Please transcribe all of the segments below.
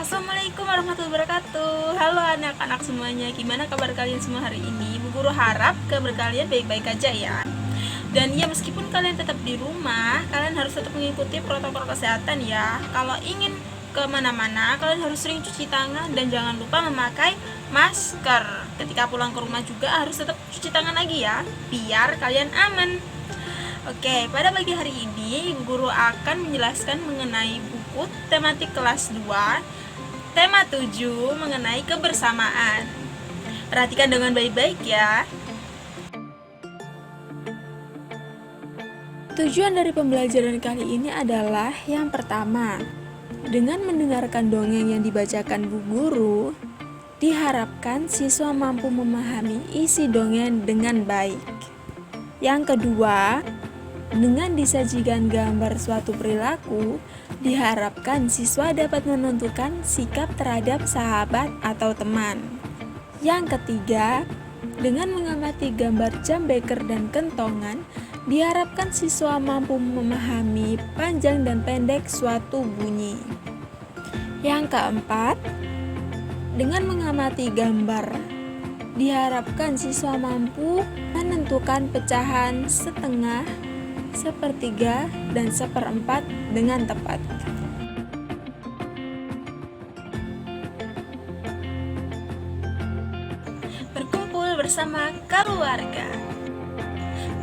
Assalamualaikum warahmatullahi wabarakatuh. Halo anak-anak semuanya, gimana kabar kalian semua hari ini? Bu Guru harap kabar kalian baik-baik aja ya. Dan ya, meskipun kalian tetap di rumah, kalian harus tetap mengikuti protokol kesehatan ya. Kalau ingin kemana-mana, kalian harus sering cuci tangan dan jangan lupa memakai masker. Ketika pulang ke rumah juga harus tetap cuci tangan lagi ya, biar kalian aman. Oke, pada pagi hari ini Ibu Guru akan menjelaskan mengenai buku tematik kelas 2, tema 7 mengenai kebersamaan. Perhatikan dengan baik-baik ya. Tujuan dari pembelajaran kali ini adalah yang pertama, dengan mendengarkan dongeng yang dibacakan Bu Guru, diharapkan siswa mampu memahami isi dongeng dengan baik. Yang kedua, dengan disajikan gambar suatu perilaku, diharapkan siswa dapat menentukan sikap terhadap sahabat atau teman. Yang ketiga, dengan mengamati gambar jam beker dan kentongan, diharapkan siswa mampu memahami panjang dan pendek suatu bunyi. Yang keempat, dengan mengamati gambar, diharapkan siswa mampu menentukan pecahan setengah, sepertiga, dan seperempat dengan tepat. Berkumpul bersama keluarga.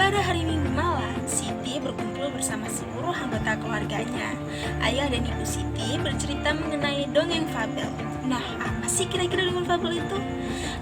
Pada hari Minggu malam, Siti berkumpul bersama seluruh anggota keluarganya. Ayah dan ibu Siti bercerita mengenai dongeng fabel. Nah, apa sih kira-kira dongeng fabel itu?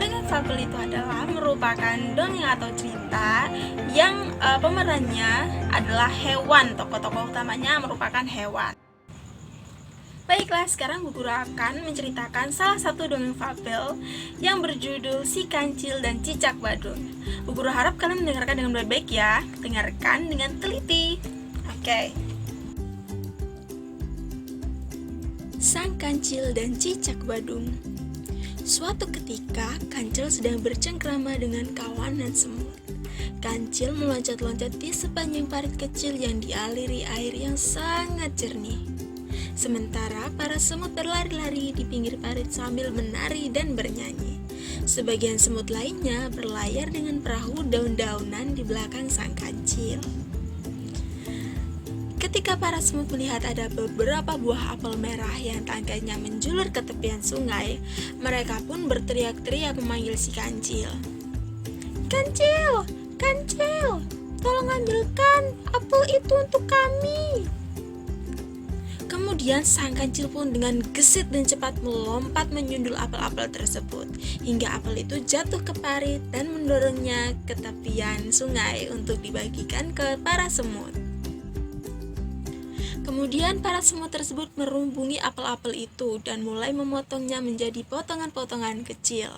Dongeng fabel itu adalah merupakan dongeng atau cerita yang pemerannya adalah hewan. Tokoh-tokoh utamanya merupakan hewan. Baiklah, sekarang Bu Guru akan menceritakan salah satu dongeng fabel yang berjudul Si Kancil dan Cicak Badung. Bu Guru harap kalian mendengarkan dengan baik-baik ya. Dengarkan dengan teliti. Oke. Sang Kancil dan Cicak Badung. Suatu ketika, Kancil sedang bercengkrama dengan kawanan semut. Kancil meloncat-loncat di sepanjang parit kecil yang dialiri air yang sangat jernih. Sementara para semut berlari-lari di pinggir parit sambil menari dan bernyanyi. Sebagian semut lainnya berlayar dengan perahu daun-daunan di belakang sang kancil. Ketika para semut melihat ada beberapa buah apel merah yang tangkainya menjulur ke tepian sungai, mereka pun berteriak-teriak memanggil si kancil. Kancil, kancil, tolong ambilkan apel itu untuk kami. Kemudian sang kancil pun dengan gesit dan cepat melompat menyundul apel-apel tersebut, hingga apel itu jatuh ke parit dan mendorongnya ke tepian sungai untuk dibagikan ke para semut. Kemudian para semut tersebut merumbungi apel-apel itu dan mulai memotongnya menjadi potongan-potongan kecil.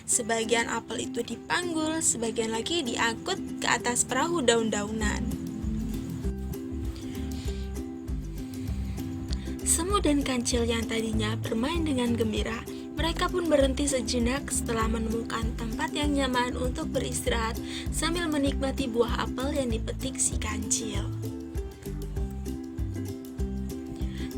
Sebagian apel itu dipanggul, sebagian lagi diangkut ke atas perahu daun-daunan. Semut dan kancil yang tadinya bermain dengan gembira, mereka pun berhenti sejenak setelah menemukan tempat yang nyaman untuk beristirahat sambil menikmati buah apel yang dipetik si kancil.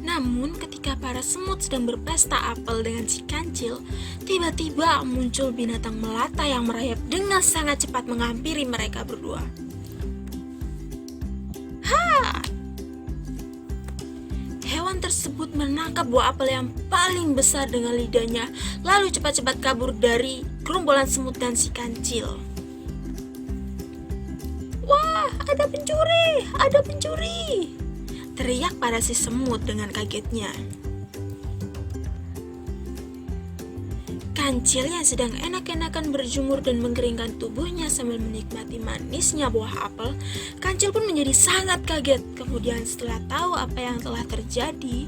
Namun ketika para semut sedang berpesta apel dengan si kancil, tiba-tiba muncul binatang melata yang merayap dengan sangat cepat menghampiri mereka berdua. Hewan tersebut menangkap buah apel yang paling besar dengan lidahnya, lalu cepat-cepat kabur dari gerombolan semut dan si kancil. Wah, ada pencuri! Ada pencuri! Teriak pada si semut dengan kagetnya. Kancil yang sedang enak-enakan berjemur dan mengeringkan tubuhnya sambil menikmati manisnya buah apel, kancil pun menjadi sangat kaget. Kemudian setelah tahu apa yang telah terjadi,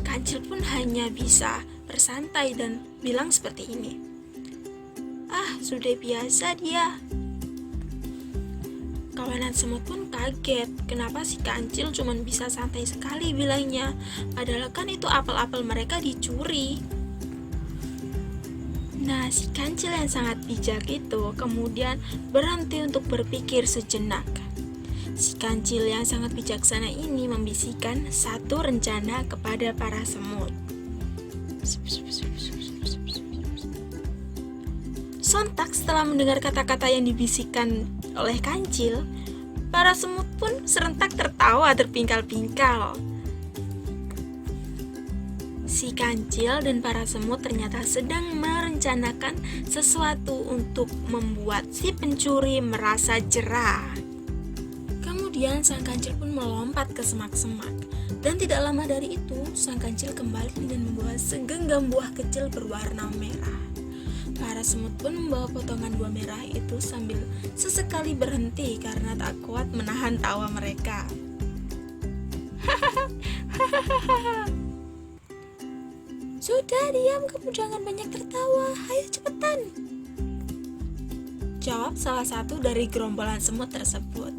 kancil pun hanya bisa bersantai dan bilang seperti ini. Ah, sudah biasa dia. Kawanan semut pun kaget, kenapa si kancil cuma bisa santai sekali bilangnya, padahal kan itu apel-apel mereka dicuri. Nah, si kancil yang sangat bijak itu kemudian berhenti untuk berpikir sejenak. Si kancil yang sangat bijaksana ini membisikkan satu rencana kepada para semut. Sontak setelah mendengar kata-kata yang dibisikkan oleh kancil, para semut pun serentak tertawa terpingkal-pingkal. Si kancil dan para semut ternyata sedang merencanakan sesuatu untuk membuat si pencuri merasa jera. Kemudian sang kancil pun melompat ke semak-semak. Dan tidak lama dari itu, sang kancil kembali dengan membawa segenggam buah kecil berwarna merah. Para semut pun membawa potongan buah merah itu sambil sesekali berhenti karena tak kuat menahan tawa mereka. Sudah diam, kamu jangan banyak tertawa, ayo cepetan, jawab salah satu dari gerombolan semut tersebut.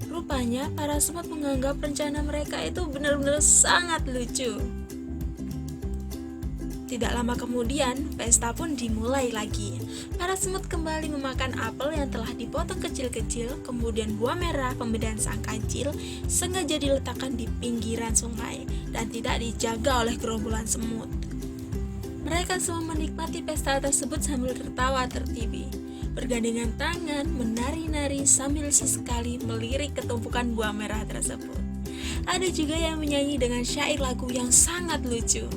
Rupanya para semut menganggap rencana mereka itu benar-benar sangat lucu. Tidak lama kemudian, pesta pun dimulai lagi. Para semut kembali memakan apel yang telah dipotong kecil-kecil, kemudian buah merah pemberian sang kancil sengaja diletakkan di pinggiran sungai dan tidak dijaga oleh gerombolan semut. Mereka semua menikmati pesta tersebut sambil tertawa tertibi, bergandengan tangan, menari-nari sambil sesekali melirik ketumpukan buah merah tersebut. Ada juga yang menyanyi dengan syair lagu yang sangat lucu.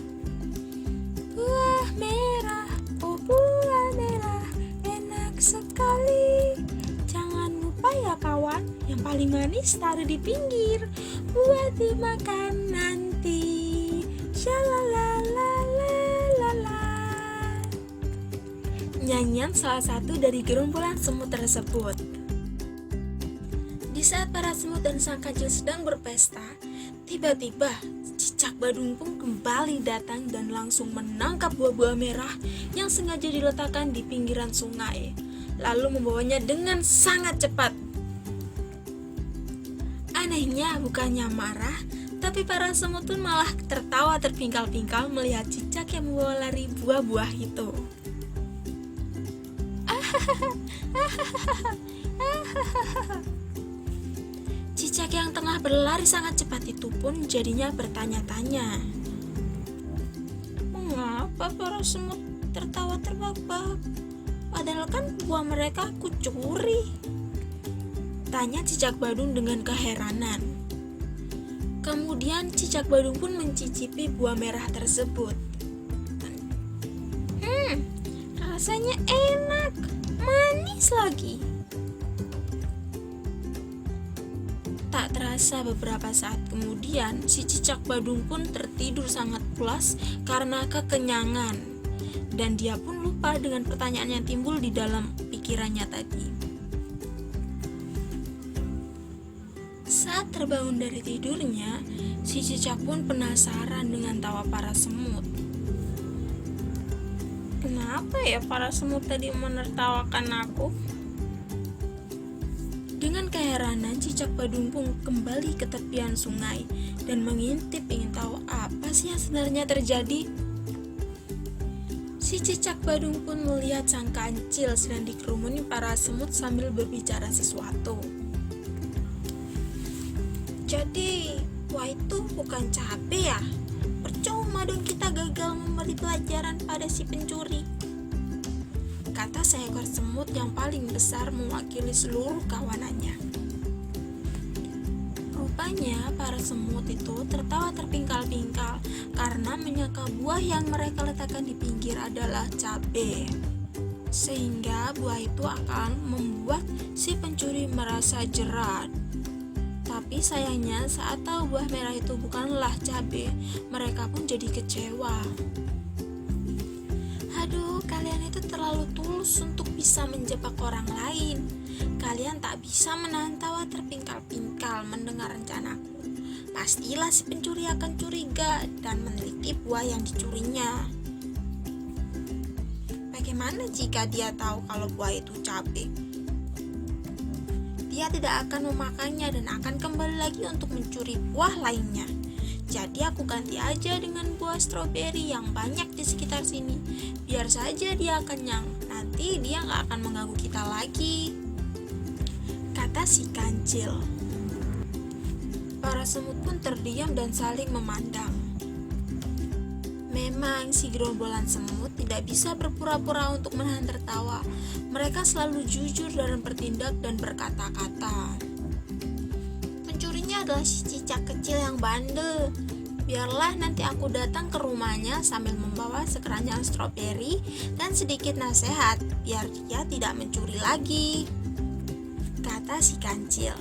Buah merah, oh buah merah, enak sekali. Jangan lupa ya kawan, yang paling manis taruh di pinggir, buat dimakan nanti. Shalalalalala. Nyanyian salah satu dari gerombolan semut tersebut. Di saat para semut dan sang kancil sedang berpesta, tiba-tiba cicak badung pun kembali datang dan langsung menangkap buah-buah merah yang sengaja diletakkan di pinggiran sungai, lalu membawanya dengan sangat cepat. Anehnya, bukannya marah, tapi para semut pun malah tertawa terpingkal-pingkal melihat cicak yang membawa lari buah-buah itu. Cicak yang tengah berlari sangat cepat itu pun jadinya bertanya-tanya, mengapa para semut tertawa terbahak-bahak? Padahal kan buah mereka aku curi. Tanya cicak badung dengan keheranan. Kemudian cicak badung pun mencicipi buah merah tersebut. Rasanya enak, manis lagi. Tak terasa beberapa saat kemudian, si cicak badung pun tertidur sangat pulas karena kekenyangan. Dan dia pun lupa dengan pertanyaan yang timbul di dalam pikirannya tadi. Saat terbangun dari tidurnya, si cicak pun penasaran dengan tawa para semut. Kenapa ya para semut tadi menertawakan aku? Dengan keheranan, cicak badung pun kembali ke tepian sungai dan mengintip ingin tahu apa sih yang sebenarnya terjadi. Si cicak badung pun melihat sang kancil sedang dikerumuni para semut sambil berbicara sesuatu. Jadi, wah itu bukan cabai ya? Percuma dong kita gagal memberi pelajaran pada si pencuri, kata seekor semut yang paling besar mewakili seluruh kawanannya. Rupanya para semut itu tertawa terpingkal-pingkal karena menyangka buah yang mereka letakkan di pinggir adalah cabai, sehingga buah itu akan membuat si pencuri merasa jerat. Tapi sayangnya saat tahu buah merah itu bukanlah cabai, mereka pun jadi kecewa. Aduh, kalian itu terlalu tulus untuk bisa menjebak orang lain. Kalian tak bisa menahan tawa terpingkal-pingkal mendengar rencanaku. Pastilah si pencuri akan curiga dan meneliti buah yang dicurinya. Bagaimana jika dia tahu kalau buah itu cabai? Dia tidak akan memakannya dan akan kembali lagi untuk mencuri buah lainnya. Jadi aku ganti aja dengan buah stroberi yang banyak di sekitar sini. Biar saja dia kenyang, nanti dia gak akan mengganggu kita lagi, kata kata si kancil. Para semut pun terdiam dan saling memandang. Memang si gerombolan semut tidak bisa berpura-pura untuk menahan tertawa. Mereka selalu jujur dalam bertindak dan berkata-kata. Pencurinya adalah si cicak kecil yang bandel. Biarlah nanti aku datang ke rumahnya sambil membawa sekeranjang stroberi dan sedikit nasihat biar dia tidak mencuri lagi, kata si kancil.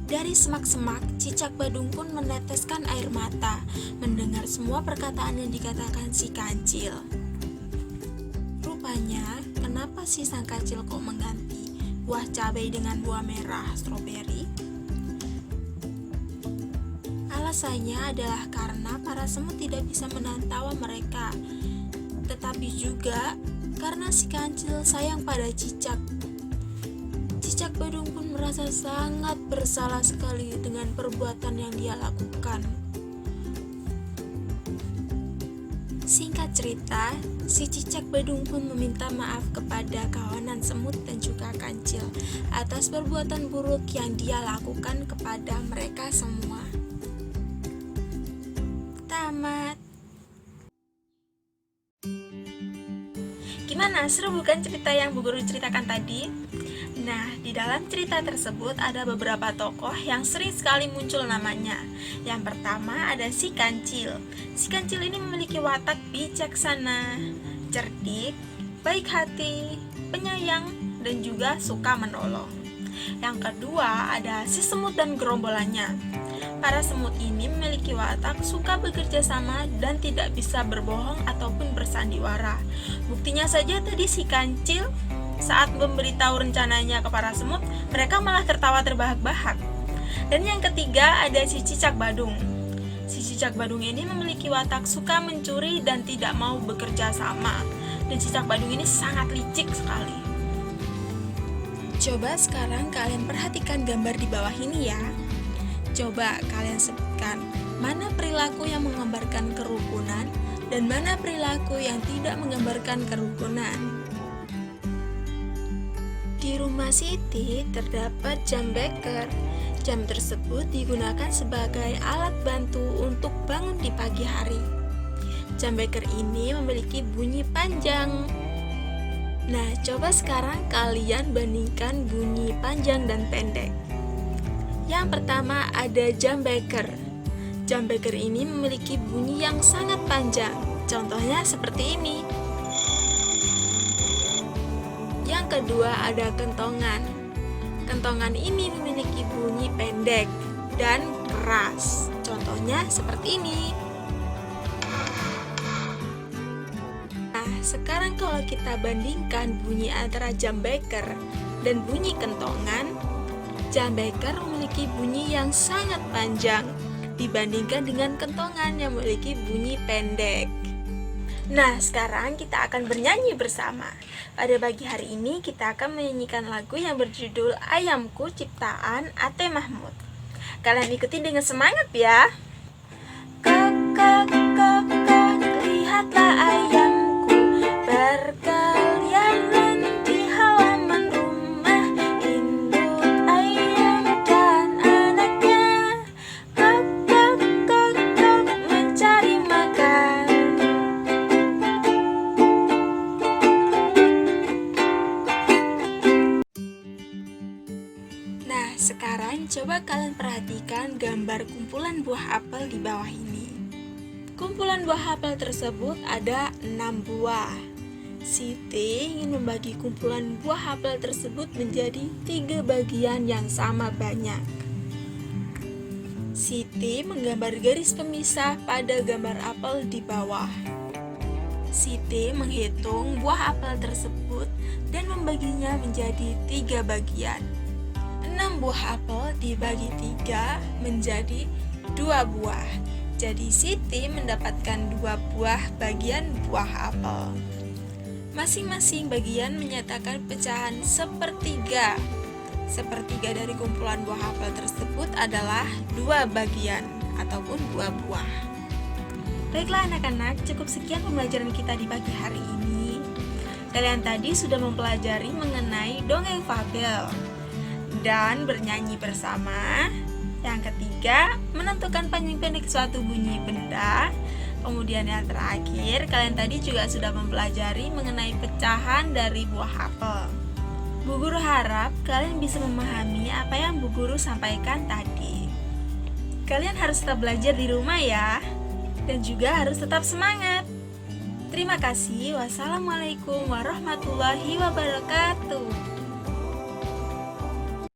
Dari semak-semak, cicak badung pun meneteskan air mata mendengar semua perkataan yang dikatakan si kancil. Rupanya, kenapa si sang kancil kok mengganti buah cabai dengan buah merah stroberi? Alasannya adalah karena para semut tidak bisa menahan tawa mereka, tetapi juga karena si kancil sayang pada cicak. Cicak badung pun merasa sangat bersalah sekali dengan perbuatan yang dia lakukan. Singkat cerita, si cicak badung pun meminta maaf kepada kawanan semut dan juga kancil atas perbuatan buruk yang dia lakukan kepada mereka semua. Tamat. Gimana, seru bukan cerita yang Bu Guru ceritakan tadi? Nah, di dalam cerita tersebut ada beberapa tokoh yang sering sekali muncul namanya. Yang pertama ada si kancil. Si kancil ini memiliki watak bijaksana, cerdik, baik hati, penyayang, dan juga suka menolong. Yang kedua ada si semut dan gerombolannya. Para semut ini memiliki watak suka bekerja sama dan tidak bisa berbohong ataupun bersandiwara. Buktinya saja tadi si kancil saat memberitahu rencananya ke para semut, mereka malah tertawa terbahak-bahak. Dan yang ketiga ada si cicak badung. Si cicak badung ini memiliki watak suka mencuri dan tidak mau bekerja sama. Dan cicak badung ini sangat licik sekali. Coba sekarang kalian perhatikan gambar di bawah ini ya. Coba kalian sebutkan mana perilaku yang menggambarkan kerukunan dan mana perilaku yang tidak menggambarkan kerukunan. Di rumah Siti terdapat jam beker. Jam tersebut digunakan sebagai alat bantu untuk bangun di pagi hari. Jam beker ini memiliki bunyi panjang. Nah, coba sekarang kalian bandingkan bunyi panjang dan pendek. Yang pertama ada jam beker. Jam beker ini memiliki bunyi yang sangat panjang. Contohnya seperti ini. Yang kedua ada kentongan. Kentongan ini memiliki bunyi pendek dan keras. Contohnya seperti ini. Nah, sekarang kalau kita bandingkan bunyi antara jam beker dan bunyi kentongan, jam beker memiliki bunyi yang sangat panjang dibandingkan dengan kentongan yang memiliki bunyi pendek. Nah, sekarang kita akan bernyanyi bersama. Pada pagi hari ini kita akan menyanyikan lagu yang berjudul Ayamku ciptaan Ate Mahmud. Kalian ikuti dengan semangat ya. Kok, kok, kok, kok, lihatlah ayamku berkeliaran di halaman rumah, induk ayam dan anaknya. Kok, kok, kok, kok, mencari makan. Nah, sekarang coba kalian perhatikan gambar kumpulan buah apel di bawah ini. Kumpulan buah apel tersebut ada 6 buah. Siti ingin membagi kumpulan buah apel tersebut menjadi 3 bagian yang sama banyak. Siti menggambar garis pemisah pada gambar apel di bawah. Siti menghitung buah apel tersebut dan membaginya menjadi 3 bagian. 6 buah apel dibagi 3 menjadi 2 buah. Jadi Siti mendapatkan 2 buah bagian buah apel. Masing-masing bagian menyatakan pecahan sepertiga. Sepertiga dari kumpulan buah apel tersebut adalah 2 bagian ataupun 2 buah. Baiklah anak-anak, cukup sekian pembelajaran kita di pagi hari ini. Kalian tadi sudah mempelajari mengenai dongeng fabel. dan bernyanyi bersama. Yang ketiga, menentukan panjang pendek suatu bunyi benda. Kemudian yang terakhir, kalian tadi juga sudah mempelajari mengenai pecahan dari buah apel. Bu Guru harap kalian bisa memahami apa yang Bu Guru sampaikan tadi. Kalian harus tetap belajar di rumah ya, dan juga harus tetap semangat. Terima kasih. Wassalamualaikum warahmatullahi wabarakatuh.